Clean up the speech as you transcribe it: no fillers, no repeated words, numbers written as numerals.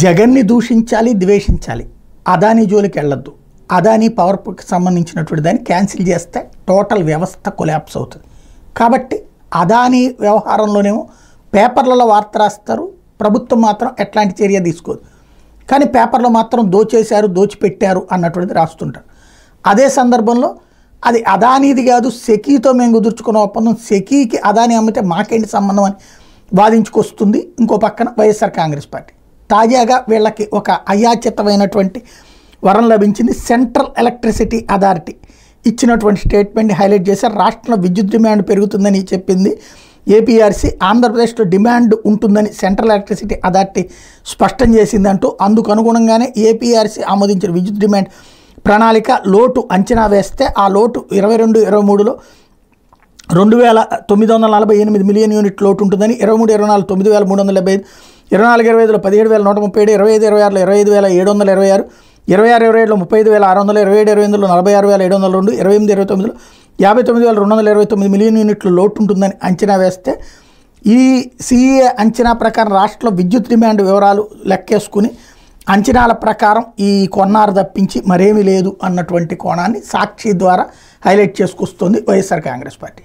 జగన్ని దూషించాలి, ద్వేషించాలి. అదానీ జోలికి వెళ్ళొద్దు. అదానీ పవర్కి సంబంధించినటువంటి దాన్ని క్యాన్సిల్ చేస్తే టోటల్ వ్యవస్థ కొలాప్స్ అవుతుంది. కాబట్టి అదానీ వ్యవహారంలోనేమో పేపర్లలో వార్త రాస్తారు, ప్రభుత్వం మాత్రం ఎట్లాంటి చర్య తీసుకోదు. కానీ పేపర్లో మాత్రం దోచేశారు, దోచిపెట్టారు అన్నటువంటిది రాస్తుంటారు. అదే సందర్భంలో అది అదానీది కాదు, సెకీతో మేము కుదుర్చుకున్న ఒప్పందం, సెకీకి అదానీ అమ్మితే మాకేంటి సంబంధం అని వాదించుకొస్తుంది. ఇంకో పక్కన వైఎస్ఆర్ కాంగ్రెస్ పార్టీ. తాజాగా వీళ్ళకి ఒక అయాచితమైనటువంటి వరం లభించింది. సెంట్రల్ ఎలక్ట్రిసిటీ అథారిటీ ఇచ్చినటువంటి స్టేట్మెంట్ని హైలైట్ చేశారు. రాష్ట్రంలో విద్యుత్ డిమాండ్ పెరుగుతుందని చెప్పింది ఏపీఆర్సీ. ఆంధ్రప్రదేశ్లో డిమాండ్ ఉంటుందని సెంట్రల్ ఎలక్ట్రిసిటీ అథారిటీ స్పష్టం చేసిందంటూ అందుకు అనుగుణంగానే ఏపీఆర్సీ ఆమోదించిన విద్యుత్ డిమాండ్ ప్రణాళిక లోటు అంచనా వేస్తే ఆ లోటు 22-23లో 2,948 మిలియన్ యూనిట్ లోటు ఉంటుందని, 23-24 9,375, 24-25లో 17,137, 25-26లో 25,726, 26-27లో 35,600, 27-28లో 46,702, 28-29లో 59,229 మిలియన్ యూనిట్లు లోటు ఉంటుందని అంచనా వేస్తే ఈ సిఏ అంచనా ప్రకారం రాష్ట్రంలో విద్యుత్ డిమాండ్ వివరాలు లెక్కేసుకుని అంచనాల ప్రకారం ఈ కొన్నారు తప్పించి మరేమీ లేదు అన్నటువంటి కోణాన్ని సాక్షి ద్వారా హైలైట్ చేసుకొస్తుంది వైఎస్ఆర్ కాంగ్రెస్ పార్టీ.